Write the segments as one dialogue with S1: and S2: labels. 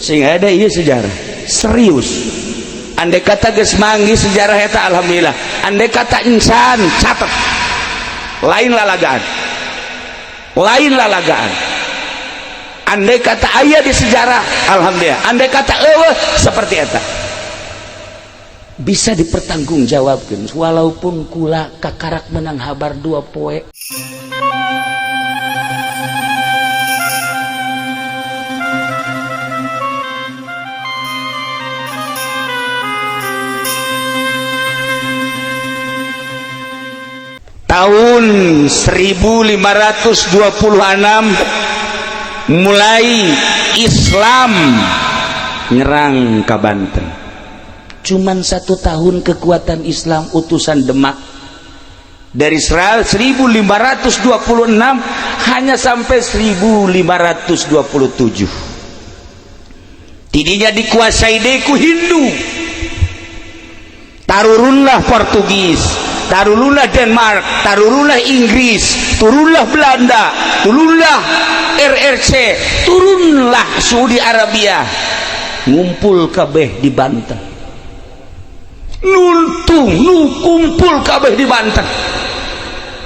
S1: sehingga ada ieu sejarah serius. Andai kata geus manggi sejarah eta alhamdulillah, andai kata insan catet lain lalagaan, andai kata aya di sejarah alhamdulillah, andai kata eueuh seperti eta bisa dipertanggungjawabkeun walaupun kula kakarak menang habar 2 poe. Tahun 1526 mulai Islam nyerang ka Banten. Cuman 1 tahun kekuatan Islam utusan Demak dari 1526 hanya sampai 1527. Tidinya dikuasai deku Hindu. Tarurunlah Portugis, tarurunlah Denmark, tarurunlah Inggris, turunlah Belanda, turunlah RRC, turunlah Saudi Arabia, ngumpul kabeh di Banten. Nuntung kumpul kabeh di Banten.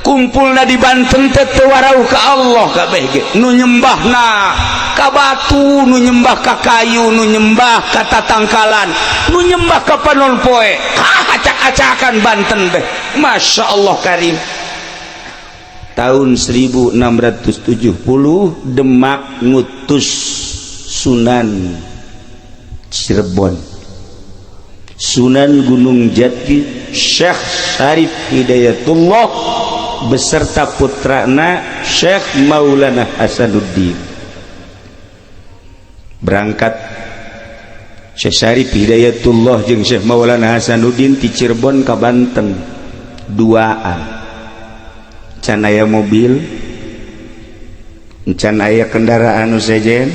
S1: Kumpulna di Banten teh teu warauh ka Allah kabeh ge. Nu nyembahna ka batu, nu nyembah ka kayu, nu nyembah ka tatangkalan, nu nyembah ka panon poe. Acak-acakan Banten teh. Masya Allah karim. Tahun 1670 Demak ngutus Sunan Cirebon, Sunan Gunung Jati Syekh Syarif Hidayatullah beserta putrana Syekh Maulana Hasanuddin. Berangkat Syekh Syarif Hidayatullah jeung Syekh Maulana Hasanuddin ti Cirebon ka Banten duaan. Can aya mobil, can aya kendaraan nu sejen.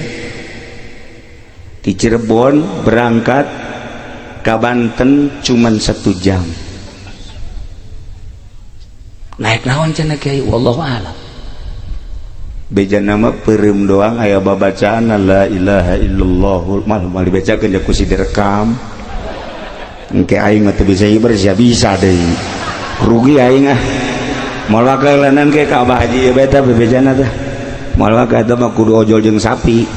S1: Ti Cirebon berangkat ka Banten cuman 1 jam. Naik naon cenah Kiai? Wallahu a'lam. Beja nama peureum doang aya babacaan la ilaha illallah mal dibacakeun ku si direkam. Engke aing mah teu bisa ibar sia bisa deui. Rugi aing ah. Moal wakalanan ke ka Abah Haji ieu beta bebejana teh. Moal wakal eta mah kudu ojol jeung sapi.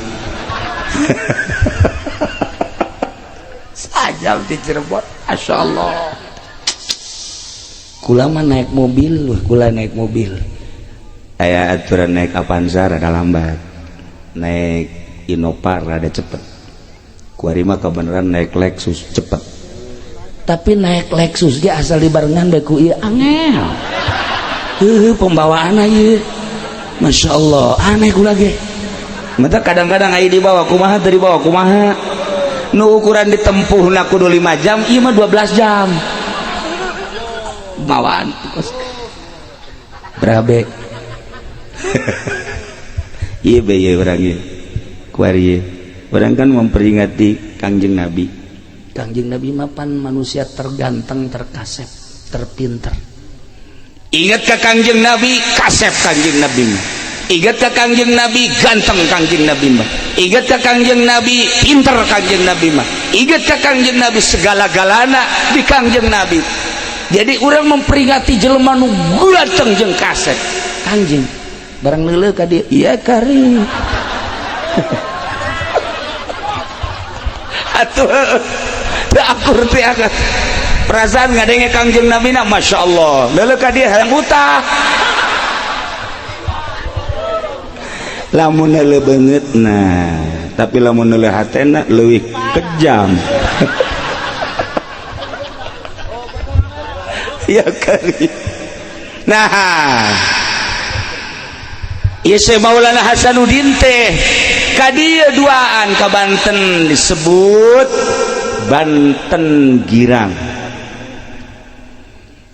S1: Sajam di Cirebon, masyaallah. Kula mah naik mobil, kula naik mobil. Aya aturan naik Avanza rada lambat, naik Innova rada cepet. Kuari mah kebenaran naik Lexus cepet. Tapi naik Lexus ge asal dibarengan bae ku ieu angel. Pembawaanna ieu. Masya Allah, aneh kula ge. Mata kadang-kadang aya di bawah kumaha teu di bawah kumaha. Nu ukuran ditempuhna kudu 5 jam, ieu mah 12 jam. Bawaan berabe iya be orang ieu kuari orang kan memperingati Kangjeng Nabi. Kangjeng Nabi mapan manusia terganteng, terkasep, terpinter. Ingat ke Kangjeng Nabi, kasep Kangjeng Nabi mah. Ingat ke Kangjeng Nabi, ganteng Kangjeng Nabi mah. Ingat ke Kangjeng Nabi, pinter Kangjeng Nabi mah. Ingat ke Kangjeng Nabi, segala-galana di Kangjeng Nabi. Jadi orang memperingati jelema nu ganteng jeung kasep. Kangjeng barang leuleuh ka dieu, iya kari. Atuh teu akur teh angkat. Perasaan ngadenge Kangjeng Nabi na masyaallah. Leuleuh ka dieu hayang utah. Lamun leuleuh beungeutna, tapi lamun leuleuh hatena leuwih kejam. Ya kali. Nah, ieu Syekh Maulana Hasanuddin teh ka dieu duaan ka Banten disebut Banten Girang.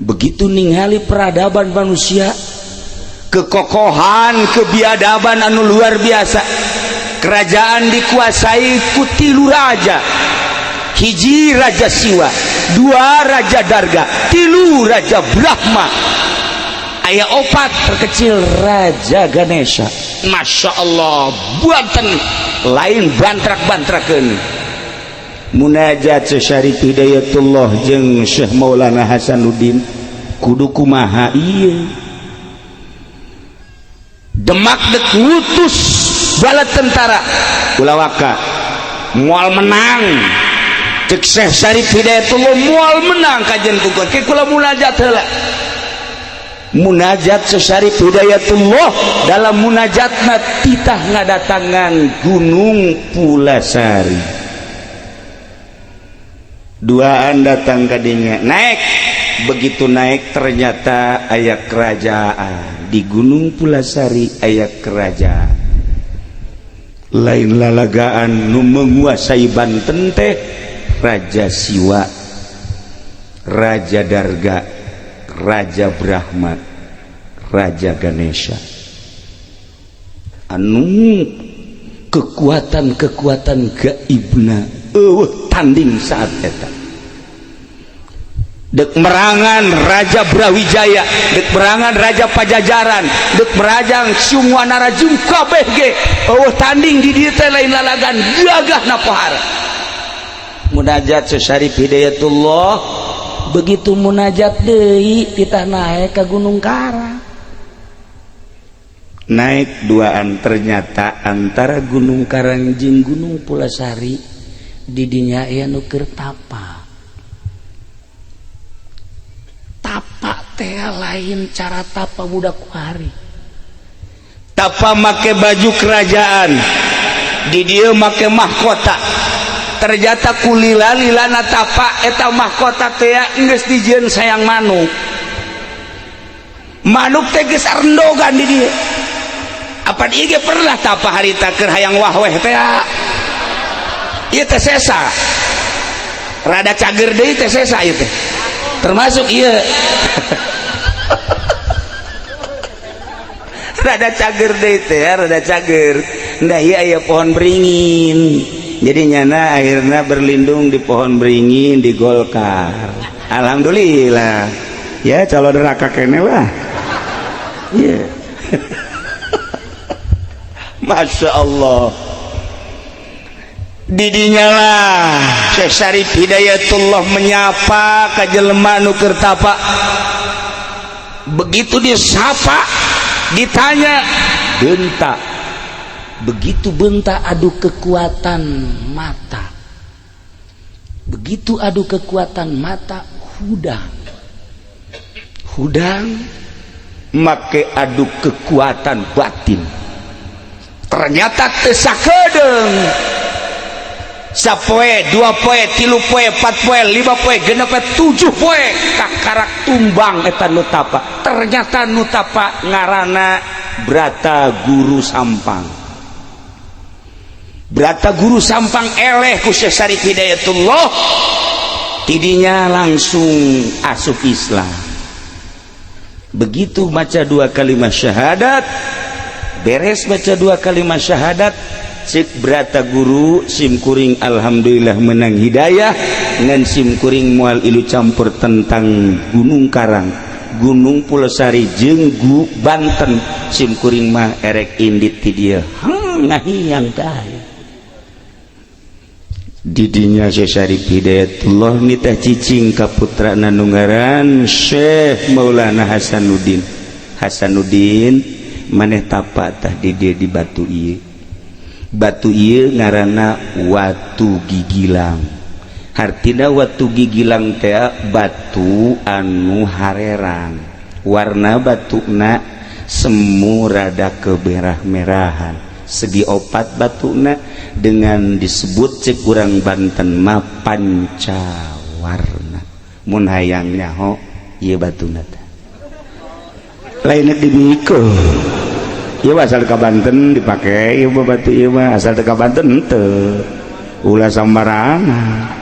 S1: Begitu ningali peradaban manusia, kekokohan, kebiadaban anu luar biasa. Kerajaan dikuasai ku 3 raja. Hiji Raja Siwa, 2 Raja Darga, 3 Raja Brahma, aya 4 terkecil Raja Ganesha. Masya Allah buatan lain bantrak-bantrakeun munajat Syarif Hidayatullah jeung Syekh Maulana Hasanuddin kudu kumaha ieu demak dek ngutus bala tentara ulawaka moal menang cek Syekh Syarif Hidayatullah moal menang kajen kukuh ke kula munajat heula munajat Syarif Hidayatullah dalam munajatna titah ngadatangan Gunung Pulasari duaan datang kadinya naik begitu naik ternyata aya kerajaan di Gunung Pulasari aya kerajaan lain lalagaan nu menguasai Banten teh Raja Siwa, Raja Darga, Raja Brahma, Raja Ganesha. Anu kekuatan-kekuatan gaibna tanding saat eta. Dek merangan Raja Brawijaya, dek merangan Raja Pajajaran, dek merangan Sungwana Rajung kabeh ge tanding di dieu teh lain lalagan gagahna pohara. Munajat Syarif Hidayatullah begitu munajat deui kita naik ke Gunung Karang naik duaan ternyata antara Gunung Karang jeung Gunung Pulasari di dinya aya nu keur tapa teh lain cara tapa budak kuari tapa make baju kerajaan di dieu make mahkota ternyata kulila-lilana tapa eta mahkota teh geus dijieun sayang manuk teh geus arendogan di dieu apa ieu ge pernah tapa harita keur hayang wahweh teh ieu teh sesa rada cager deui teh sesa ieu teh termasuk ieu rada cager deui teh rada cager ndah ieu aya pohon beringin jadi nyana akhirnya berlindung di pohon beringin di Golkar. Alhamdulillah ya calon neraka kene lah ya. Masya Allah didinya lah Syekh Syarif Hidayatullah menyapa ka jelema nu keur tapa begitu disapa ditanya bentak begitu bentak adu kekuatan mata begitu adu kekuatan mata hudang make adu kekuatan batin ternyata teu sakedeung sapoe 2 poe 3 poe 4 poe 5 poe 6 poe 7 poe kakarak tumbang eta nu tapa ternyata nu tapa ngaranna Brata Guru Sampang Brata Guru Sampang eleh ku Syekh Syarif Hidayatullah tidinya langsung asup Islam begitu baca 2 kalimat syahadat beres baca 2 kalimat syahadat cik Brata Guru simkuring alhamdulillah menang hidayah ngan simkuring moal ilu campur tentang Gunung Karang Gunung Pulasari jeung Banten simkuring mah erek indit ti dieu ngahiyang tah didinya Syekh Syarif Hidayatullah nitah cicing ka putrana nu ngaran Syekh Maulana Hasanuddin maneh tapa tah di dieu di batu ieu ngaranna Watu Gigilang hartina Watu Gigilang teh batu anu hareran warna batuna semu rada kemerah-merahan segi opat batuna dengan disebut cek urang Banten mah pancawarna mun hayang nyaho ieu batuna teh lainna dimiko ieu asal ka Banten dipake ieu batu ieu mah asal teu ka Banten henteu ulah sambarangan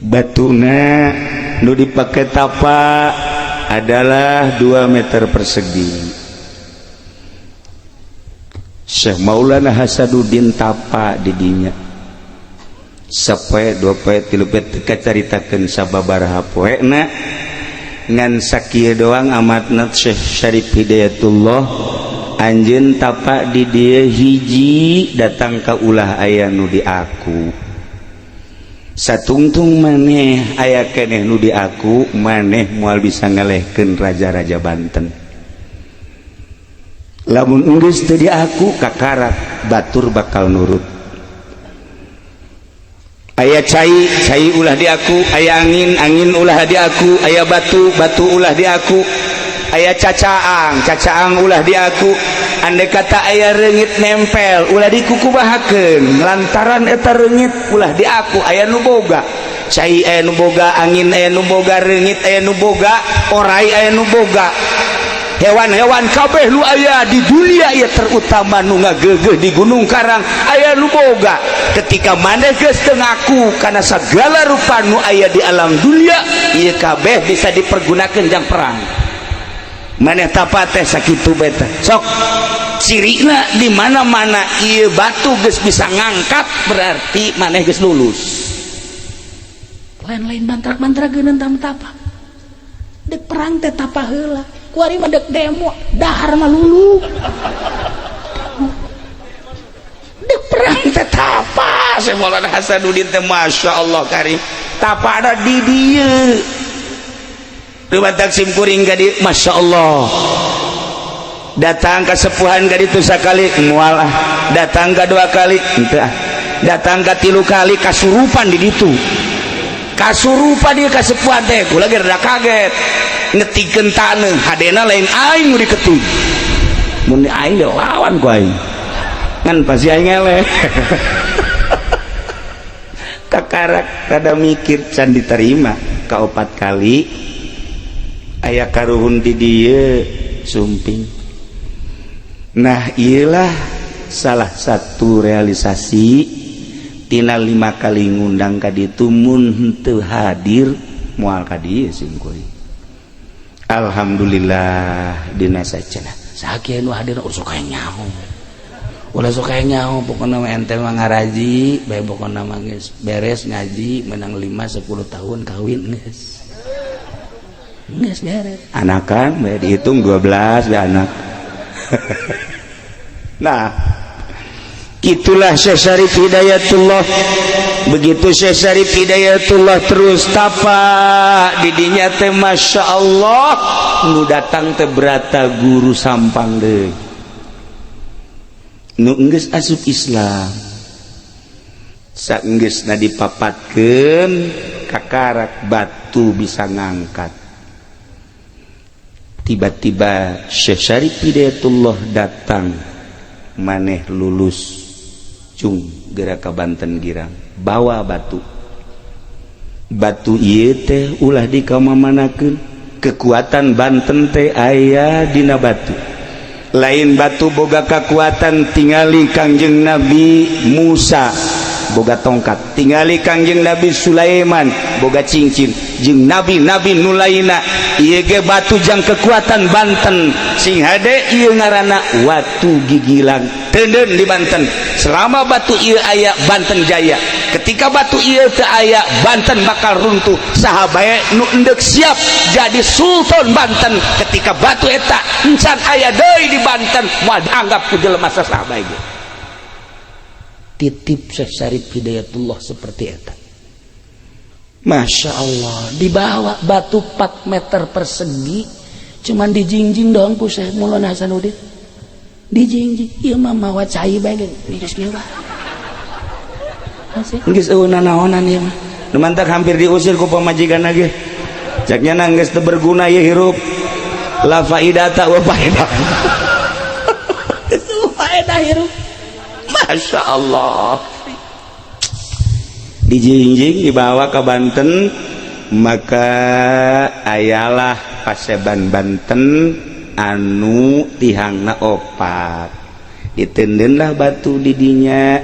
S1: batuna nu dipake tapa adalah 2 meter persegi. Syekh Maulana Hasanuddin tapa di dinya sapoe 2 poe 3 poe teu kacaritakeun sababaraha poena ngan sakieu doang amatna Syekh Syarif Hidayatullah anjeun tapak di dieu hiji datang ka ulah aya nu di aku satungtung maneh aya keneh nu di aku maneh moal bisa ngalehkeun raja-raja Banten lamun geus teu di aku kakarak batur bakal nurut aya cai ulah di aku aya angin ulah di aku aya batu ulah di aku aya cacaang ulah di aku andai kata aya reungit nempel ulah dikukubahakeun lantaran eta reungit ulah di aku aya nu boga cai aya nu boga angin aya nu boga reungit aya nu boga orai aya nu boga hewan-hewan kabeh nu aya di dunia ieu terutama nu ngageugeuh di Gunung Karang aya nu boga ketika maneh geus teu ngaku kana sagala rupa nu aya di alam dunia ieu kabeh bisa dipergunakeun jang perang maneh tapat teh sakitu bae teh sok cirina di mana-mana ieu batu geus bisa ngangkat berarti maneh geus lulus lain-lain mantrak-mantrageun tam-tapa dek perang teh tapa heula kuari mah dek demo dahar mah lulu dek perang teh tapa Syekh Maulana Hasanuddin teh masyaallah karim tapa ada di dieu Rumat Taksim kuring gadi Masya Allah datang ke sepuhan gadi itu sekali mualah datang ke 2 kali entah datang ke 3 kali kasurupan di ditu kasurupan dia kasepuhan teh kula ge rada kaget ngetikeun taneuh hadena lain aing nu diketuj mun aing lawan ku aing ngan pasti aing eleh kakarak rada mikir can diterima ka 4 kali aya karuhun di dieu sumping nah iyalah salah satu realisasi tina 5 kali ngundang ka ditu mun teu hadir moal ka dieu singkuring alhamdulillah dina sacenah sakieu nu hadir sok aya nyaho ulah sok aya nyaho pokona ente mah ngaraji bae pokona mah geus beres ngaji menang 5 10 tahun kawin geus geus beres anakan bae dihitung 12 bae anak nah itulah Syekh Syarif Hidayatullah begitu Syekh Syarif Hidayatullah terus tapa didinya teh Masya Allah nu datang teh berata guru sampang deui nu geus asup Islam saenggeusna dipapatkeun kakarak batu bisa ngangkat tiba-tiba Syekh Syarif Hidayatullah datang maneh lulus cung geura ka Banten girang bawa batu ieu teh ulah dikamamanakeun kekuatan Banten teh aya dina batu lain batu boga kekuatan tingali Kangjeng Nabi Musa boga tongkat tingali Kangjeng Nabi Sulaiman boga cincin jeung nabi-nabi nu lainna ieu ge batu jang kekuatan Banten sing hade ieu ngaranna watu gigilang teuneun di Banten selama batu ieu aya Banten jaya ketika batu ieu teu aya Banten bakal runtuh saha bae nu endek siap jadi sultan Banten ketika batu eta encan aya deui di Banten moal dianggap ku jelema saha bae ge titip Syekh Syarif Hidayatullah seperti eta Masya Allah dibawa batu 4 meter persegi cuman dijingjing doang ku Syekh Maulana Hasanuddin dijingjing ieu mah mawa cai bae geus kieu bah geus eueuh naonan ieu mah nu mantak hampir diusir ku pamajikanna ge caknya geus teu berguna ieu hirup la faidata wa faedah itu faedah hirup Masya Allah dijingjing dibawa ke Banten maka ayalah paseban Banten anu tihangna opat ditendenlah batu didinya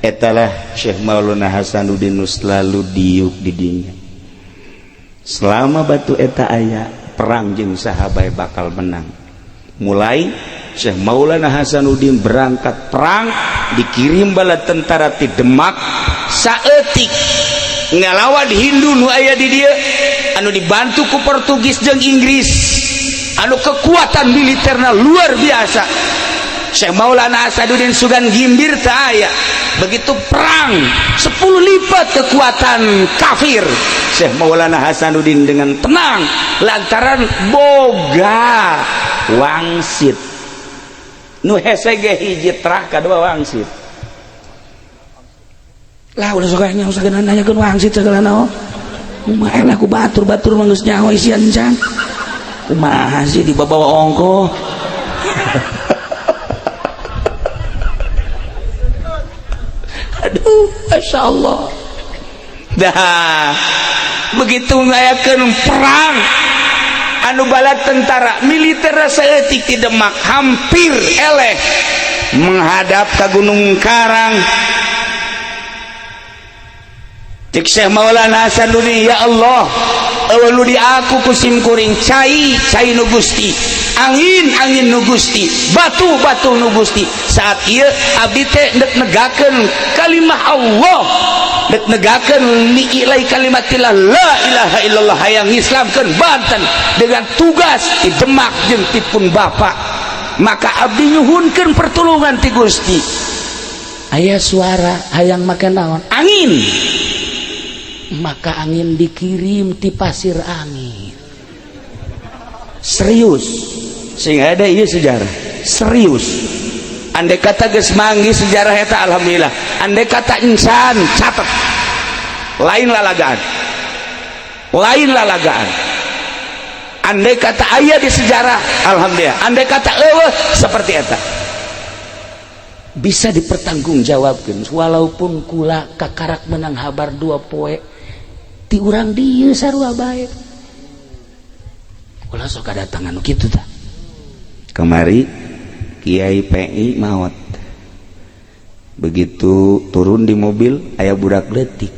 S1: etalah Syekh Maulana Hasanuddin selalu diuk didinya selama batu eta aya perang jeung sahabat bakal menang mulai Syekh Maulana Hasanuddin berangkat perang dikirim bala tentara ti Demak saeutik ngalawan Hindu nu aya di dieu anu dibantu ku Portugis jeung Inggris anu kekuatan militerna luar biasa. Syekh Maulana Asaduddin Sugan Gimbir teh aya begitu perang 10 lipat kekuatan kafir. Syekh Maulana Hasanuddin dengan tenang lantaran boga wangsit nu hese ge hiji trah kadua wangsit lah ulah sok nya usah nanyakeun wangsit segala naon kumaha lah ku batur-batur mah geus nyaho isian can kumaha sih dibawa ongko. Aduh, Masya Allah. Dah begitu ngayakeun perang anu bala tentara militer saeutik di Demak hampir eleh menghadap ke Gunung Karang. Cek Syekh Maulana Hasanuddin, ya Allah eueuh di aku kusim kuring cai nu Gusti, angin nu Gusti, batu nu Gusti. Saat ieu abdi teh dek negakeun kalimah Allah, dek negakeun li'ilai kalimatillah la ilaha illallah hayang ngislamkeun Banten dengan tugas di Demak jeung tipun Bapak. Maka abdi nyuhunkeun pertolongan ti Gusti. Aya suara hayang make naon? Angin. Maka angin dikirim ti pasir angin. Serius. Sehingga ada ieu sejarah. Serius. Andai kata geus manggi sejarah eta alhamdulillah. Andai kata insan catet. Lain lalagaan. Andai kata aya di sejarah alhamdulillah. Andai kata eueuh seperti eta. Bisa dipertanggungjawabkeun walaupun kula kakarak menang habar 2 poe ti urang dieu sarua bae. Kula sok kadatangan nu kitu tah. Kemari Kiai PI maot. Begitu turun di mobil aya budak leutik.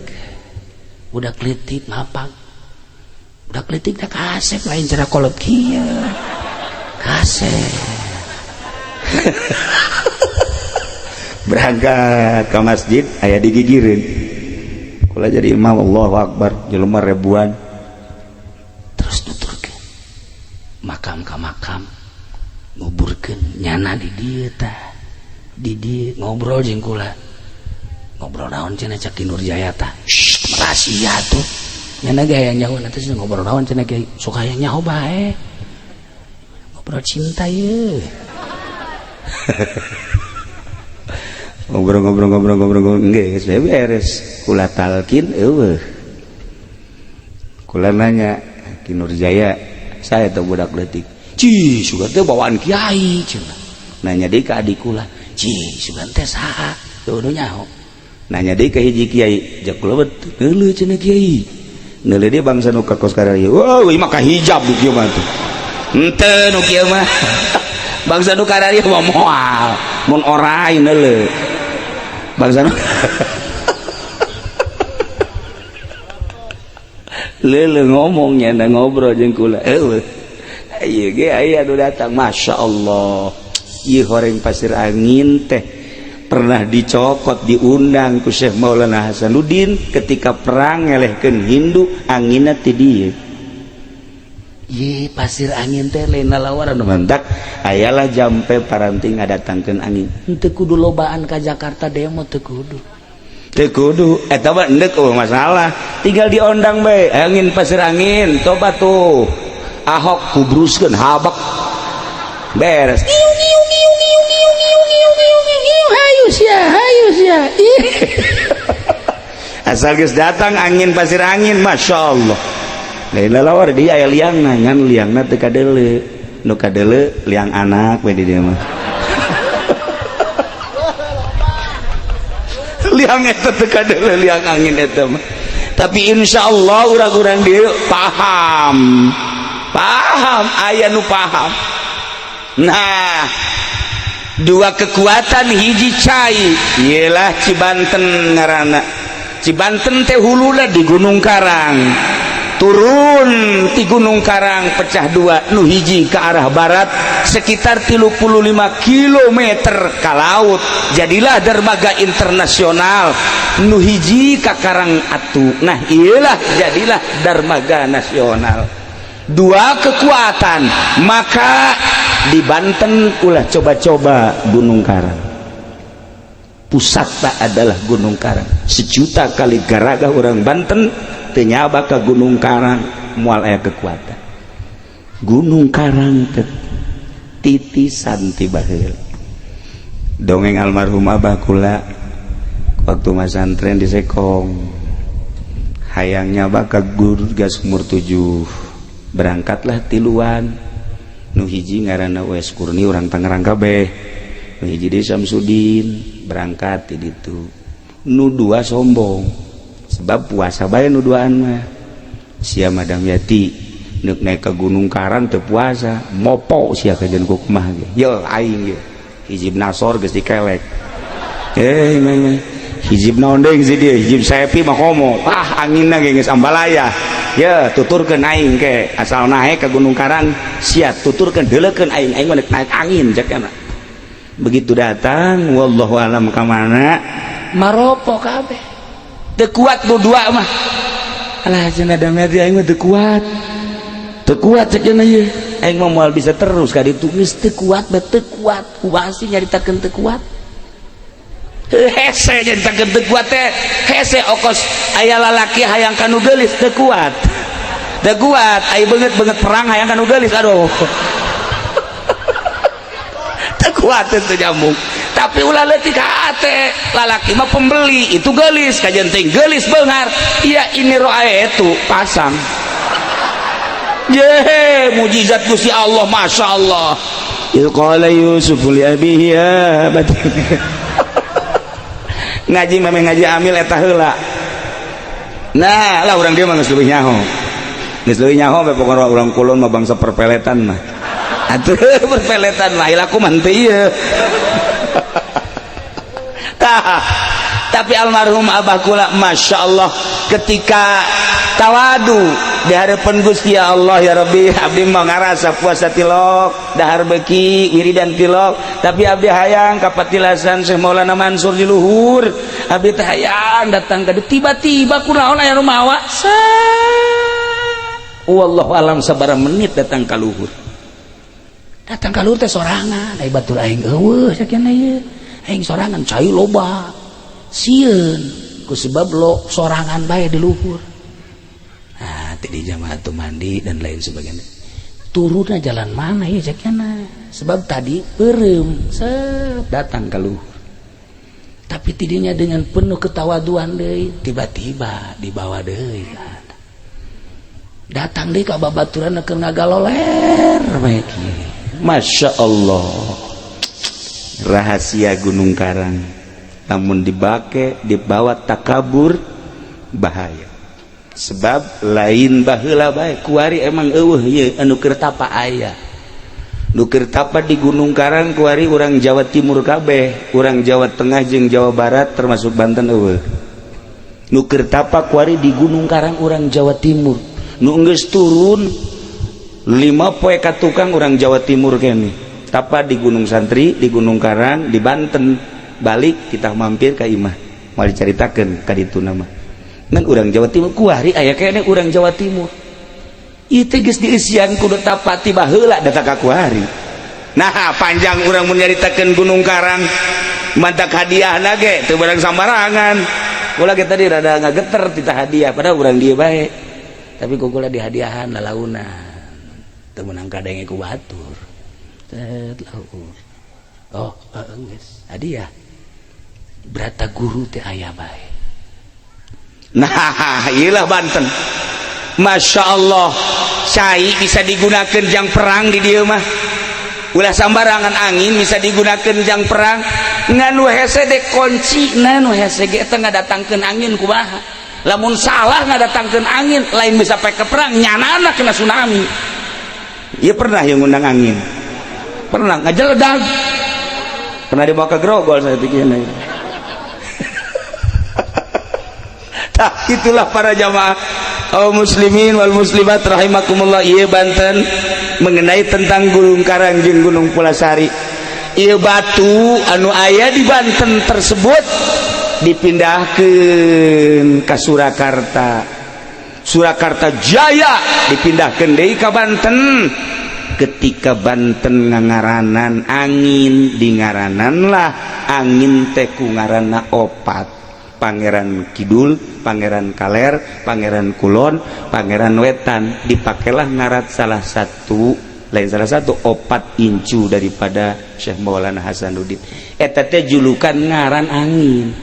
S1: Budak leutik ngapang. Budak leutik da kasep lain cara kolot kieu. Kasep. Berangkat ke masjid aya digigireun. Kula jadi imam Allahu Akbar jelema ribuan. Terus nuturkeun makam ka makam nguburkeun nyana di dieu tah. Di dieu ngobrol jeung kula. Ngobrol naon cenah cak Ki Nurjaya tah. Rahasia tuh. Nyana ge aya nyaho nanti ngobrol naon cenah Kiai. Sok aya nyaho bae. Ngobrol cinta ye. Ngobrol geus beres. Kula talkin eueuh. Kula nanya Ki Nurjaya, saya teh budak leutik. Ci, sugan teh bawaan kiai cenah. Nanya deui ka adik kula, "Ci, sugan teh saha?" Teu nu nyaho. Nanya deui ka hiji kiai, "Jak kula neuleuh cenah kiai." Neuleuh dia bangsa nu ka kos kararieu. Wah, ieu mah ka hijab di kieu mah tuh. Henteu nu kieu mah. Bangsa nu kararieu mah moal. Mun orai neuleuh. Bangsa nu leuleuh ngomongnya na ngobrol jeung kula. Eueuh. Ieu ge aya nu datang Masya Allah. Ieu horeng pasir angin teh pernah dicokot diundang ku Syekh Maulana Hasanuddin ketika perang ngelehkeun Hindu anginna ti dieu. Ieu pasir angin teh lain lalawaran mantak ayalah jampe paranting ngadatangkeun angin. Henteu kudu lobaan ka Jakarta demo teu kudu. Teu kudu eta mah endek masalah. Tinggal diondang bae angin pasir angin coba tuh Ahok kubruskeun habak beres. Hayus ya. Asal geus datang angin pasir angin Masya Allah. Lain lalawar dia aya liangna ngan liangna teu kadeuleu. Nu kadeuleu liang anak we di dieu mah. Liang eta teu kadeuleu liang angin eta mah. Tapi insyaallah urang-urang dieu paham aya nu paham. Nah, 2 kekuatan hiji cai ialah Cibanten ngaranna. Cibanten teh huluna di Gunung Karang. turun di Gunung Karang pecah dua, nu hiji ke arah barat sekitar 35 km ke laut, jadilah dermaga internasional. Nu hiji ke Karang Atu, nah iyalah jadilah dermaga nasional. Dua kekuatan, maka di Banten ulah coba-coba Gunung Karang. Pusatnya adalah Gunung Karang. 1 juta kali garaga orang Banten ternyaba ke Gunung Karang mual aya kekuatan. Gunung Karang titisan ti baheula. Dongeng almarhum Abah kula waktu masantren di Sekong. Hayangnya bakal guru gas umur 7. Berangkatlah tiluan. Nu hiji ngaranna Wes Kurni orang Tangerang kabeh. Nu hiji di Samsudin berangkat di ditu. Nu dua sombong. Sebab puasa bae nu duaan mah sia Madam Yati neuk naik ke Gunung Karang teu puasa mopo sia kajen ku kumaha ge ye aing ge hijib nasor geus dikelek hijib naon deui si dieu hijib saepi mah komo anginna ge geus ambalaya ye tuturkeun aing ke asal naik ke Gunung Karang sia tuturkeun deuleukeun aing mah naik angin jakna begitu datang wallahu alam ka mana maropo kabeh teu kuat nu dua mah alah cenah dameti aing mah teu kuat cenah ieu aing mah moal bisa terus ka ditu geus teu kuat kumaha sih nyaritakeun teu kuat hese nyaritakeun teu kuat teh hese okos aya lalaki hayang kanu geulis teu kuat aya beungeut perang hayang kanu geulis aduh teu kuat teu nyambung. Tapi ulah leutik ka ate lalaki mah pembeli itu gelis kajen teh gelis beungar iya ini roae itu pasang ye mujizat Gusti Allah masyaallah qala Yusuf li abihi ya ngaji memang ngaji amil eta heula nah lah urang dieu mah geus leuwih nyaho bae pokona urang kulon mah bangsa perpeletan mah atuh perpeletan mah ilaku mah teu ieu tapi almarhum Abah kula Masya Allah ketika tawadu di harapan Gusti ya Allah ya Rabbi abdi mah ngarasa puasa tilok dahar beki wiridan tilok tapi abdi hayang kapatilasan Syekh Maulana Mansur di luhur abdi teh hayang datang ka tiba-tiba kunaon aya rumawa wallahu alam sabaraha menit datang ka luhur teh sorangan ai batur aing eueuh sakieu ieu aing sorangan cai loba sieun ku sebab lo sorangan bae di luhur nah di jamaah tu mandi dan lain sebagainya turunnya jalan mana ya cekna sebab tadi beureum datang ke luhur tapi tidinya dengan penuh ketawaduan deui tiba-tiba dibawa deui datang deui ka babaturan keur ngagaloler bae kieu Masya Allah rahasia Gunung Karang namun dibawa takabur bahaya sebab lain baheula bae kuari emang eueuh ieu anu keur tapa aya nu keur tapa di Gunung Karang kuari urang Jawa Timur kabeh urang Jawa Tengah jeung Jawa Barat termasuk Banten eueuh nu keur tapa kuari di Gunung Karang urang Jawa Timur nu geus turun 5 poe ka tukang urang Jawa Timur kene tapa di Gunung Santri, di Gunung Karang, di Banten balik kita mampir ka imah mau dicaritakeun ka ditu nama ngan urang Jawa Timur kuari aya kene urang Jawa Timur ieu teh geus dieusian kudu tapati baheula datang ka kuari nah panjang urang mun nyaritakeun Gunung Karang mantak hadiahna ge teu barang sambarangan ulah ge tadi rada ngageter tita hadiah padahal urang dieu bae tapi kukula dihadiahan lalauna teu meunang kadenge ku batur oh geus hadiah berata guru teh aya bae nah iyalah Banten Masya Allah cai bisa digunakan jang perang di dieu mah ulah sambarangan angin bisa digunakan jang perang ngan nu hese de kunci nu hese ge teh ngadatangkeun angin kumaha lamun salah ngadatangkeun angin lain bisa pakai ke perang nyanana kena tsunami ieu pernah yang ngundang angin pernah ngajeledag pernah dibawa ke Grogol saya pikirnya itulah para jamaah muslimin wal muslimat rahimakumullah. Ieu Banten mengenai tentang Gunung Karang jeung Gunung Pulasari. Ieu batu anu aya di Banten tersebut dipindahkeun ka Surakarta. Surakarta Jaya dipindahkeun deui ka Banten. Ketika Banten ngangaranan angin di ngaranan lah angin teh ku ngaranna opat. Pangeran Kidul, Pangeran Kaler, Pangeran Kulon, Pangeran Wetan, dipakailah ngarat salah satu opat incu daripada Syekh Maulana Hasanuddin. Eta teh julukan ngaran angin.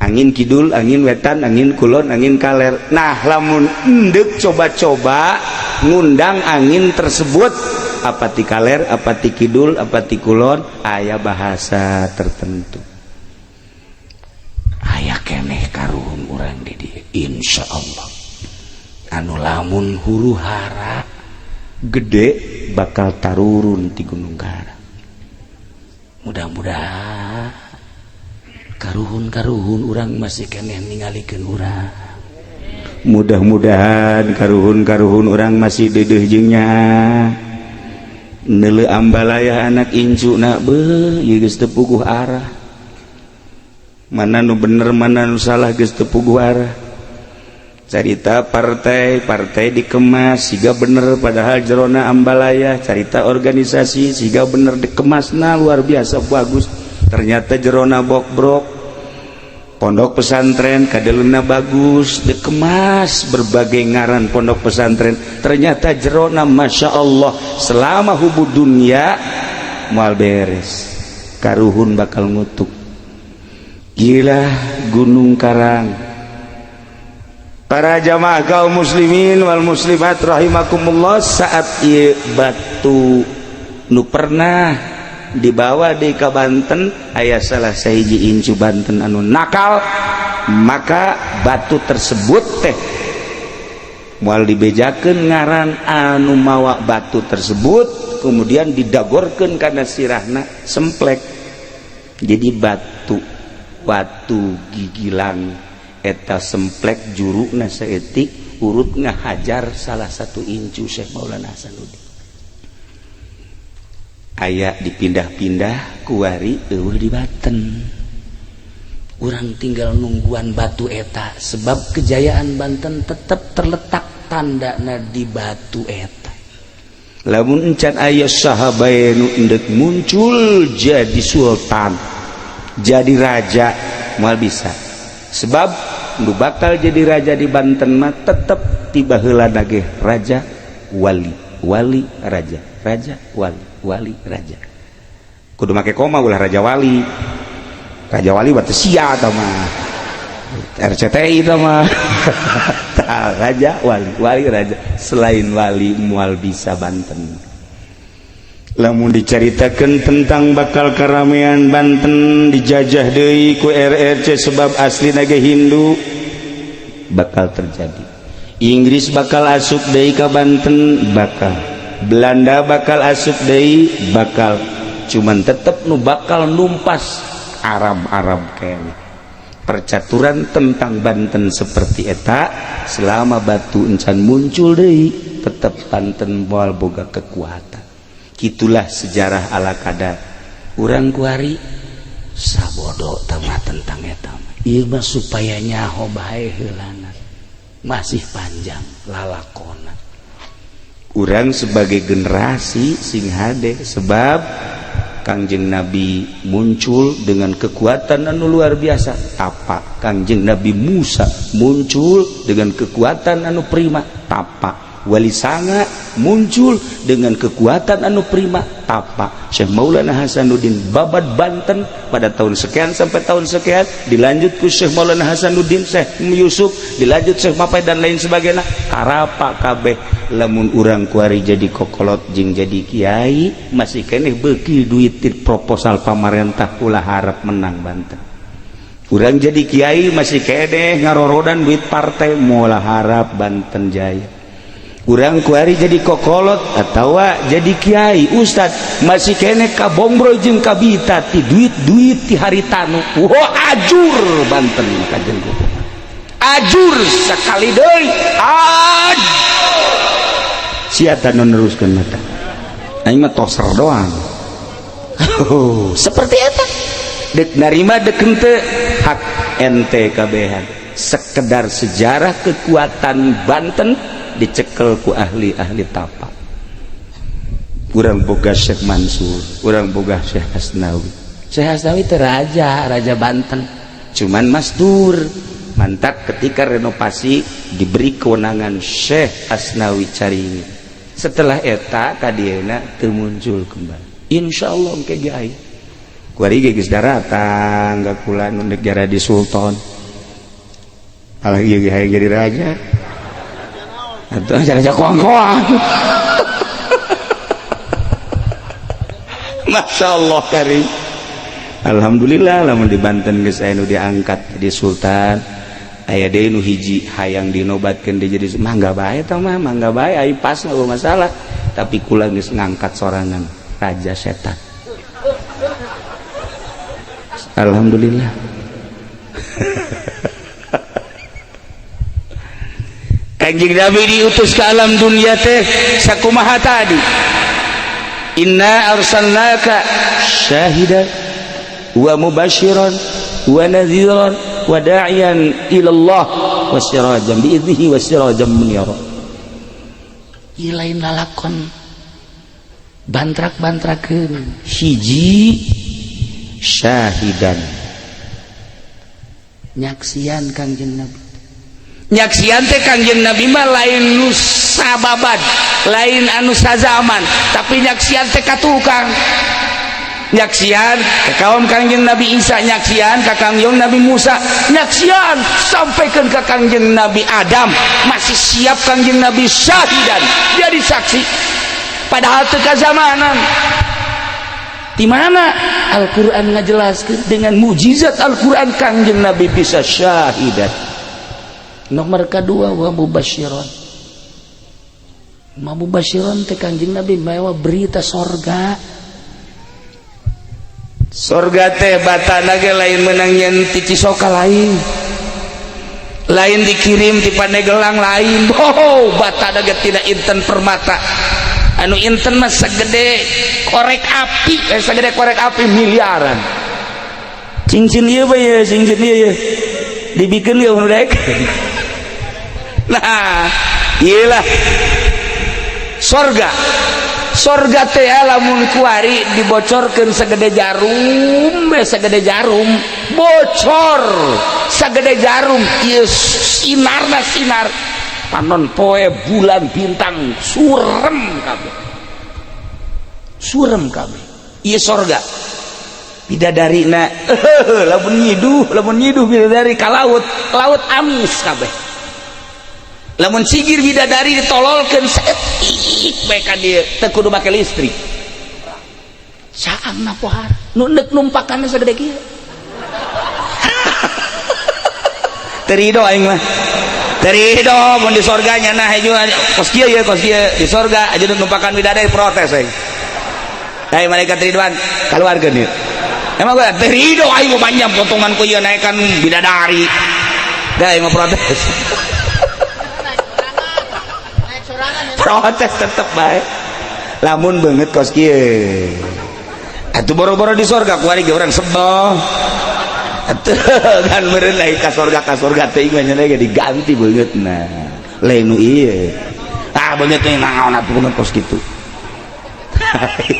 S1: Angin Kidul, angin Wetan, angin Kulon, angin Kaler. Nah, lamun endek coba-coba ngundang angin tersebut, apa ti Kaler, apa ti Kidul, apa ti Kulon, aya bahasa tertentu. Aya keneh karuhun urang di dieu insyaallah. Anu lamun huru hara gede bakal tarurun ti Gunung Karang. Mudah-mudahan karuhun urang masih keneh ningalikeun urang. Mudah-mudahan karuhun urang masih deudeuh jeung nya. Neuleuh ambalaya anak incuna beuh ieu geus teu puguh arah. Mana nu bener mana nu salah geus teu puguh arah. Carita partai dikemas siga bener padahal jerona ambalaya. Carita organisasi siga bener dikemasna luar biasa bagus, ternyata jerona bok-brok. Pondok pesantren kadeleuna bagus dikemas berbagai ngaran pondok pesantren, ternyata jerona masya Allah selama hubud dunia moal beres, karuhun bakal ngutuk. Gila Gunung Karang. Para jamaah kaum muslimin wal muslimat rahimakumullah, saat ieu batu nu pernah dibawa di ka Banten aya salah sahiji incu Banten anu nakal, maka batu tersebut teh moal dibejakeun ngaran anu mawa batu tersebut, kemudian didagorkeun kana sirahna semplek jadi batu gigilang. Eta semplek juruna saeutik urut ngahajar salah satu incu Syekh Maulana Hasanuddin. Aya dipindah-pindah kuari eueuh di Banten. Urang tinggal nungguan batu eta sebab kejayaan Banten tetap terletak tandana di batu eta. Lamun encan aya sahabae nu endek muncul jadi sultan, jadi raja moal bisa. Sebab nu bakal jadi raja di Banten mah tetep tiba heula nage raja wali, wali raja, raja wali, wali raja. Kudu make koma ulah raja wali. Raja wali batu sia tah mah. RCTI tah mah. Raja wali, wali raja. Selain wali moal bisa Banten. Lamun dicaritakeun tentang bakal karamean Banten dijajah deui ku RRC sebab asli nage Hindu, bakal terjadi. Inggris bakal asup deui ka Banten, bakal. Belanda bakal asup deui, bakal. Cuman tetep nu bakal numpas Arab-Arab kene. Percaturan tentang Banten seperti eta selama batu encan muncul deui tetep Banten moal boga kekuatan. Kitulah sejarah ala kadar. Urang kuari sabodo tamah tentang eta. Ieu mah supaya nyaho bae heulana. Masih panjang lalakona. Urang sebagai generasi sing hade sebab Kangjeng Nabi muncul dengan kekuatan anu luar biasa. Tapak Kangjeng Nabi Musa muncul dengan kekuatan anu prima. Tapak Wali Sanga muncul dengan kekuatan anu prima. Tapak Syekh Maulana Hasanuddin babat Banten pada tahun sekian sampai tahun sekian, dilanjut ku Syekh Maulana Hasanuddin, Syekh Yusuf, dilanjut Syekh Mapai dan lain sebagainya. Karapa kabeh lamun urang kuari jadi kokolot jeung jadi kiai masih keneh beuki duit proposal pamarentah ulah harap menang Banten. Urang jadi kiai masih keneh ngarorodan duit partai moal harap Banten jaya. Urang kuari jadi kokolot atau jadi kiai ustad masih kene kabombro jeung kabita ti duit-duit ti haritanu. Wah ajur Banten kajeng ajur sekali deui siata nu neruskeun mata aing mah toser doang. Seperti eta dek narima dek henteu hak ente kabehan sekedar sejarah kekuatan Banten dicekel ku ahli-ahli tapak. Urang boga Syekh Mansur, urang boga Syekh Hasnawi. Syekh Hasnawi teh raja Banten, cuman masdur mantap ketika renovasi diberi kewenangan Syekh Hasnawi Caringi. Setelah eta kadieuna teu muncul kembali. Insyaallah engke ge aya. Kuari ge geus daratang ka kula nu negara di Sultan. Alah ieu ge hayang jadi raja. Atuh raja koang-koang. Masya Allah karim. Alhamdulillah lamun di Banten geus aya nu diangkat di Sultan, aya deui nu hiji hayang dinobatkeun dia jadi mangga bae tah mah, mangga bae ai pas eueuh masalah, tapi kula geus ngangkat sorangan raja setan. Alhamdulillah. Kanjeng Nabi diutus ke alam dunia teh sakumaha tadi? Inna arsalnaka syahidan wa mubasyiran wa nadhiran wa da'iyan ila Allah wa sirajan bi idnihi wa sirajan munira. Ilain lalakon bantrak-bantrakeun hiji syahidan nyaksian Kanjeng Nabi. Nyaksian teh Kanjeng Nabi mah lain nu sababad, lain anu sazaman, tapi nyaksian teh katukang. Nyaksian ka kaum Kanjeng Nabi Isa, nyaksian ka Kanjeng Nabi Musa, nyaksian sampaikan ke Kanjeng Nabi Adam, masih siap Kanjeng Nabi syahidan jadi saksi. Padahal teu kazamanan. Di mana Al-Qur'an ngajelaskeun dengan mukjizat Al-Qur'an Kanjeng Nabi bisa syahidan. Nomor kedua wa mubasyiran. Mubasyiran teh Kanjeng Nabi mawa berita sorga. Sorga teh batana ge lain meunang nyen ti Cisoka lain. Lain dikirim ti Pandegelang lain. Oh, batana ge tidak inten permata. Anu inten mah sagede korek api, sagede korek api miliaran. Cincin ieu bae ye, cincin ieu ye. Dibikeun ge anu daek. Nah, iyalah sorga. Sorga teh lamun kuari dibocorkeun sagede jarum, sagede jarum, bocor sagede jarum. Ieu sinarna sinar panon poe bulan bintang surem kabeh. Surem kabeh. Ieu sorga. Bidadarina lamun nyiduh bidadari ka laut, laut amis kabeh. Lamun sigir bidadari ditololkeun seetik bae ka dieu teu kudu make listrik. Saangna pohar nu neuk numpakanna sagede kieu. Terido aing mah. Terido mun di sorga nya nah haju kos kieu ye kos kieu di sorga aja numpakan bidadari protes aing. Hai malaikat Ridwan kaluarkeun ieu. Emang gua terido aing mah panjang potongan ku ieu naekan bidadari. Da aing mah protes. Protes tetep baik lamun banget kos kieu atuh boro-boro di sorga kuari ge urang sebel atuh kan meureun lain ka sorga teh mah nya ge diganti beungeutna lain nu ieu beungeut teh naon atuh kos kitu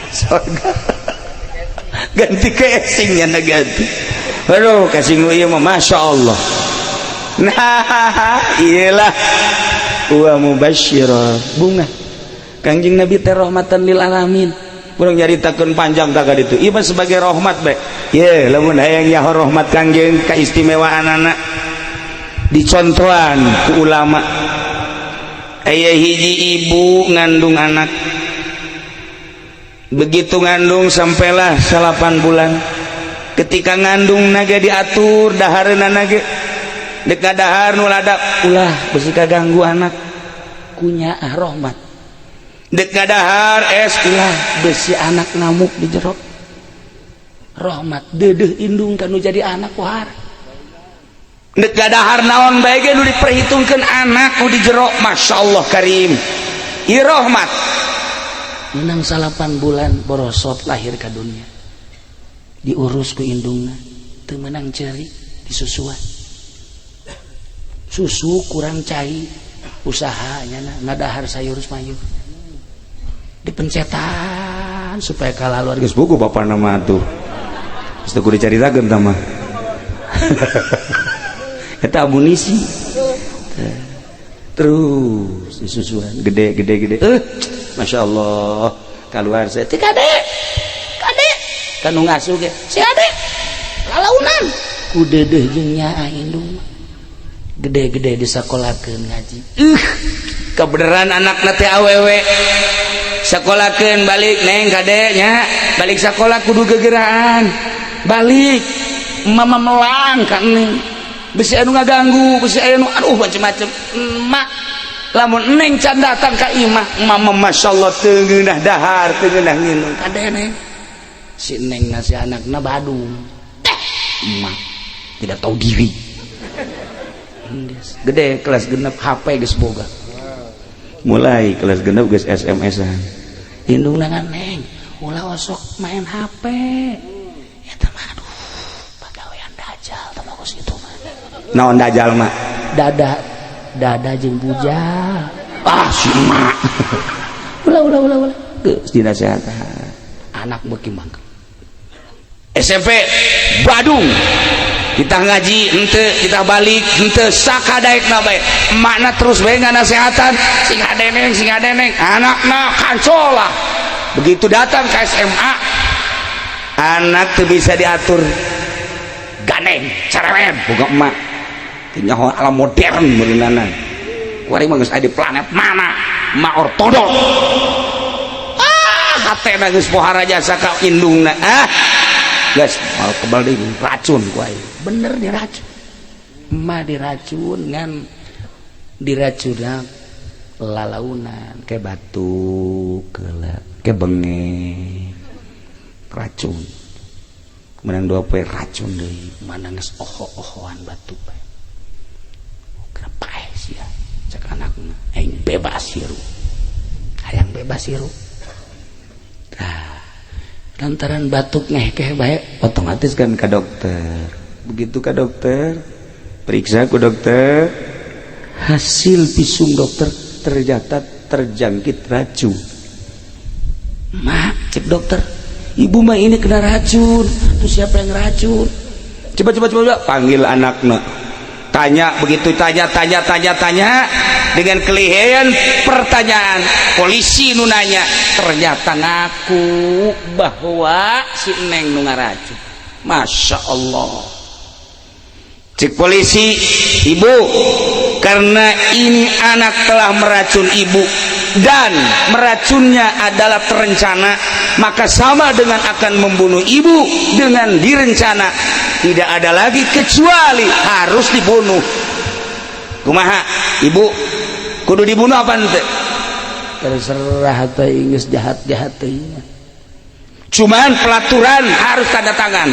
S1: sorga ganti casing nya ganti aduh casing nu ieu mah masyaallah. Nah iyalah wa mubasyiran bunga Kanjeng Nabi teh rahmatan lil alamin. Urang nyaritakeun panjang ka ditu ieu sebagai rahmat bae ye lamun hayang nyaho rahmat Kanjeng kaistimewaanana dicontohan ku ulama. Aya hiji ibu ngandung anak, begitu ngandung sampailah 8 bulan. Ketika ngandung naga diatur dahareunna naga dek dahar nu ladap ulah besi kaganggu anak kunya rahmat dek dahar es ulah besi anak ngamuk di jero rahmat deudeuh indung kanu jadi anak pohar Nek gadahar naon bae ge nu diperhitungkeun anak nu di jero, masyaallah karim. Ieu rahmat. Menang 8 bulan borosot lahir ka dunia. Diurus ku indungna, teu meunang ceuri disusuan. Susu kurang cai, usahanya ngadahar sayur mayur. Dipencetan supaya kalaluan geus buku bapa nama atuh. Geus teu kudu dicaritakeun tah mah. Eta amunisi. Terus disusuan gede. Masya Allah keluar saya ti kade kanu ngasuh ge si ade lalaunan ku dedeh jeung nyaah indung gede-gede disakolakeun ngaji kebeneran anakna teh awewe sakolakeun balik neng kade nya balik sakola kudu gegeraan balik mama melang ka neng bisi anu ngaganggu bisi anu aduh macem-macem mak lamun neng can datang ka imah mama masyaallah teu ngeunah dahar teu ngeunah nginung kade neng si neng ngasih anakna badung emak tidak tahu diri gede kelas genep HP geus boga mulai kelas genep geus SMS-an indungna kan neng ulah osok main HP eta mah aduh pagawean dajal tah bagus itu mah naon dajal mah dada jeung bujal si emak ulah geus dinasehatan anak beuki mangga SMP Badung kita ngaji henteu kita balik henteu sakadaekna bae emakna terus bae nganasehatan sing adeneng anakna kancola begitu datang ke SMA anak teu bisa diatur ganeng cerewet boga emak nyaho ala modern meunana kuari mah geus aya di planet mana emak ortodok hatena geus pohara jasa ka indungna guys mal kebal deui racun ku aya bener diracun emak diracun ngan diracuna lalaunan ke batu ke benge racun menang 2 poe racun deui mana geus oho-ohoan batu bae kenapa sia cek anakna aing bebas hirup hayang bebas hirup lantaran batuk ngehkeh baik otomatis kan ke dokter begitu ke dokter periksa ku dokter hasil visum dokter ternyata terjangkit racun mak cek dokter ibu mah ini kena racun itu siapa yang racun coba panggil anaknya tanya begitu tanya dengan kelihayan pertanyaan polisi nunanya ternyata ngaku bahwa si neng nu ngaracun Masya Allah cek polisi ibu karena ini anak telah meracun ibu dan meracunnya adalah terencana maka sama dengan akan membunuh ibu dengan direncana tidak ada lagi kecuali harus dibunuh kumaha ibu kudu dibunuh apa ente terserah teh geus jahat-jahat teh cuman pelaturan harus tanda tangan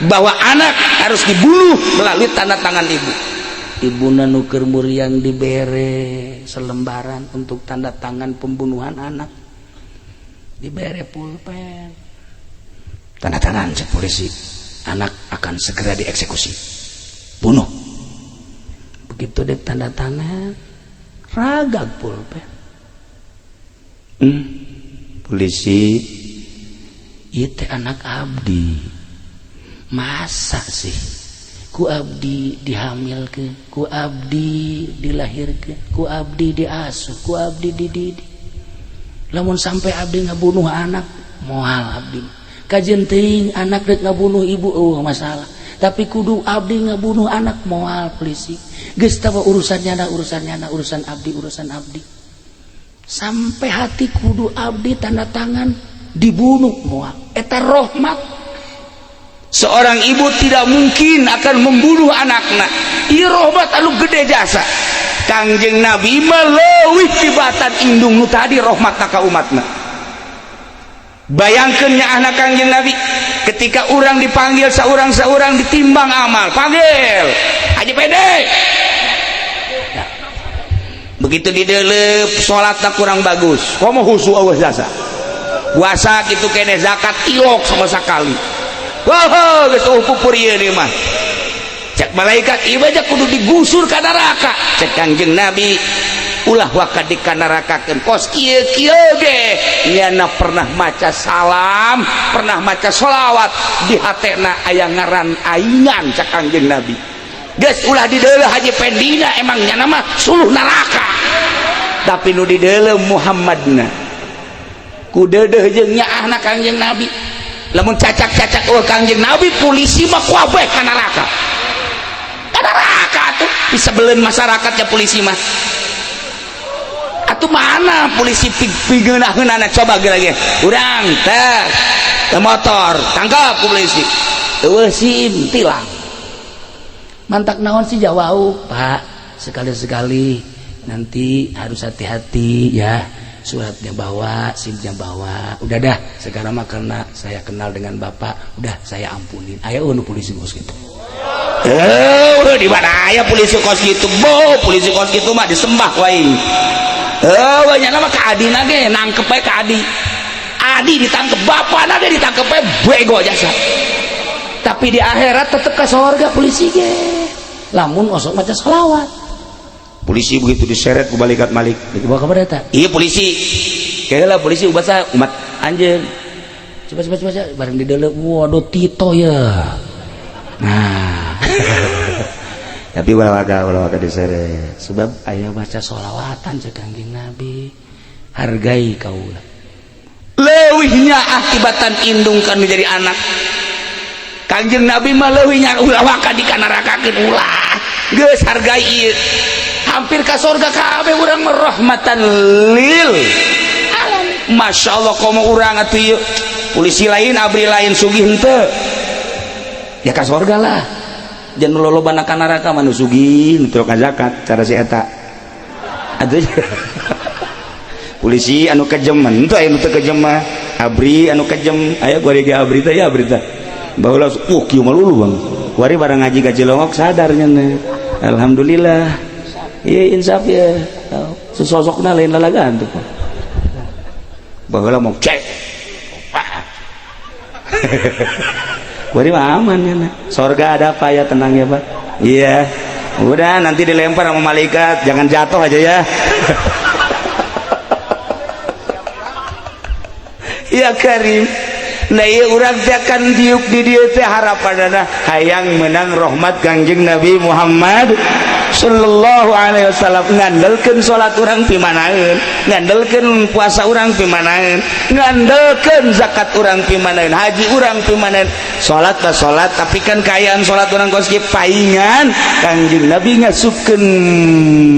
S1: bahwa anak harus dibunuh melalui tanda tangan ibu nu keur muriang dibere selembaran untuk tanda tangan pembunuhan anak dibere pulpen tanda tangan cek polisi anak akan segera dieksekusi bunuh begitu dek tanda tangan ragag pulpen polisi itu anak abdi masa sih ku abdi dihamilkeun ku abdi dilahirkeun ku abdi diasuh ku abdi dididik lamun sampai abdi ngabunuh anak moal abdi kajen teuing anak rek ngabunuh ibu masalah tapi kudu abdi ngabunuh anak moal polisi geus tah urusan abdi sampai hati kudu abdi tanda tangan dibunuh moal eta rahmat seorang ibu tidak mungkin akan membunuh anaknya ieu rahmat anu gede jasa Kangjeng Nabi mah leuwih tibatan indung nu tadi rahmatna ka umatna bayangkeun nya anak Kangjeng Nabi ketika orang dipanggil seorang ditimbang amal, panggil Haji Pede. Ya. Begitu didelep salatna kurang bagus, komo husu awas jasa. Puasa gitu kene zakat ilok sama sekali. Wah, geus kupur ieu nih mah. Cek malaikat ibadah kudu digusur ka neraka. Cek Kangjeng Nabi ulah wakad di nerakakeun kos kieu ge nyana pernah maca salam, pernah maca sholawat di hatena aya ngaran aingan cek Kangjeng Nabi. Geus ulah dideuleuh Haji Pendina emang nyana mah suluh neraka. Tapi nu dideuleuh Muhammadna ku deudeuh jeung nyaahna Kangjeng Nabi. Lamun cacak-cacak Kangjeng Nabi polisi mah kuabeh ka neraka. Ka neraka atuh disebeleun masyarakatnya polisi mah. Atuh mana polisi pigeunah-heunana coba geura-geura. Urang teh motor tangkap ku polisi. Eueuh SIM tilang. Mantak naon sih jawau, Pak? Sekali-sekali nanti harus hati-hati ya. Suratnya bawa, SIM-nya bawa. Udah dah, sekarang mah karena saya kenal dengan Bapak, udah saya ampunin. Ayo nu polisi kos gitu. Di mana aya polisi kos gitu? Polisi kos gitu mah disembah wae. Banyak nama ka adina ge nangkep we ka adi. Adi ditangkep, bapana ge ditangkep we bego jasa. Tapi di akhirat tetep ka surga polisi ge. Lamun osok maca sholawat. Polisi begitu diseret ku balikat Malik dibawa ke mana eta? Iya polisi kayaknya polisi ubat anjeun coba bareng di dalam waduh Tito ya nah tapi wala-wala diseret sebab aya baca sholawatan cek Kangjeng Nabi hargai kaula leuwihnya akibatan indungkan menjadi anak Kangjeng Nabi mah leuwihnya ulah waka dikanarakakeun ulah geus hargai ieu hampir ke surga kabeh urang merahmatan lil alam. Masya Allah komo urang atuh polisi lain abri lain sugih henteu ya ke surga lah jangan lolobana ka neraka manu sugih nu ka zakat cara si eta atuh polisi anu kejem henteu aya nu teu kejem mah abri anu kejem aya gorege abri teh ya abri teh baheula kieu mah lulu bang kuari barang ngaji ka Cilongok sadarnya alhamdulillah. Iya insaf ya sesosoknya lain lalagaan tuh bahwa mau cek wari mah aman ya sorga ada apa ya tenang ya Pak iya udah nanti dilempar sama malaikat jangan jatuh aja ya ya Karim nah iya urang teh akan diuk di dieu teh harapanana hayang menang rahmat Kangjeng Nabi Muhammad sallallahu alaihi wasallam ngandelkeun salat urang pimanaeun ngandelkeun puasa urang pimanaeun ngandelkeun zakat urang pimanaeun haji urang pimanaeun salat ka salat tapi kan kaayaan salat urang kos kieu paingan Kangjeng Nabi ngasupkeun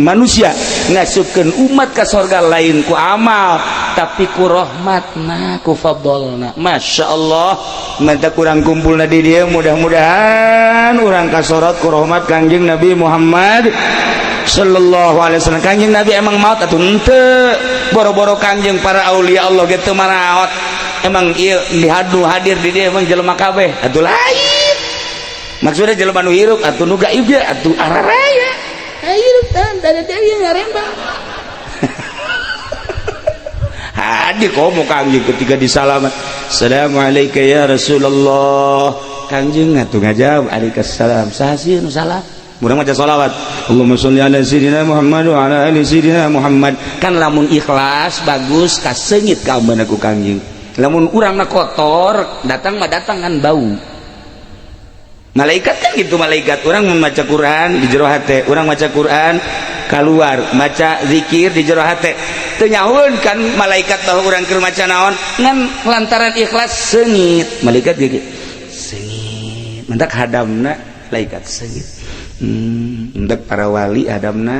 S1: manusia ngasupkeun umat ka surga lain ku amal tapi ku rahmatna ku fadlna masyaallah manta kurang kumpulna di dieu mudah-mudahan urang kasorot ku rahmat Kangjeng Nabi Muhammad sallallahu alaihi wasallam. Kangjeng Nabi emang maot atuh henteu boro-boro kangjeng para aulia Allah gitu maraot emang ieu hadir di dia emang jelema kabeh atuh lain maksudnya jelema nu hirup atuh nu gaib ya atuh araraya hirup tan dada deui ngarembang hadir komo kangjeng ketika disalamat assalamualaikum ya Rasulullah kangjeng atuh ngajawab alaikussalam saha sieun nu salam urang maca sholawat Allahumma sholli ala sayyidina Muhammad wa ala ali sayyidina Muhammad kan lamun ikhlas bagus kaseungit ka ambeuna ku Kangjeng lamun urangna kotor datang mah datang kan bau malaikat kan gitu malaikat urang membaca Quran di jero hate urang maca Quran keluar maca zikir di jero hate teu nyahoeun kan malaikat bahwa urang keur maca naon ngan lantaran ikhlas seungit malaikat ge seungit mentak hadamna malaikat seungit untuk para wali adamna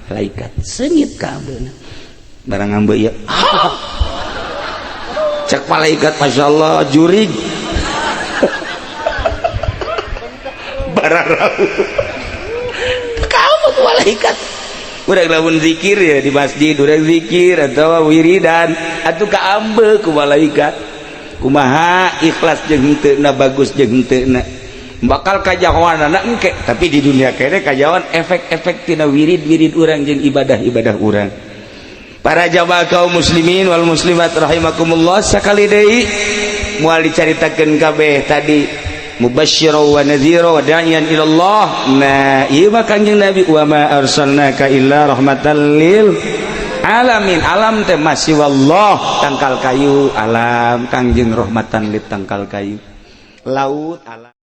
S1: malaikat seungit ka ambeuna barang ambe ieu cek malaikat masyaallah jurig bararau kamu malaikat urang lamun zikir ya di masjid urang zikir atau wiridan atuh ka ambe ku malaikat kumaha ikhlas jeung henteu bagus jeung henteu bakal kajawan anak engke tapi di dunia kene kajawan efek-efek tina wirid-wirid urang jeung ibadah-ibadah urang. Para jamaah kaum muslimin wal muslimat rahimakumullah, sakali deui moal dicaritakeun kabeh tadi mubasysyira wa nadhira wa da'iyan ila Allah. Nah ieu mah Kangjeng Nabi wa ma arsalnaka illa rahmatan lil alamin. Alam teh masih wallah, tangkal kayu alam, Kangjeng rahmatan lit tangkal kayu, laut alam.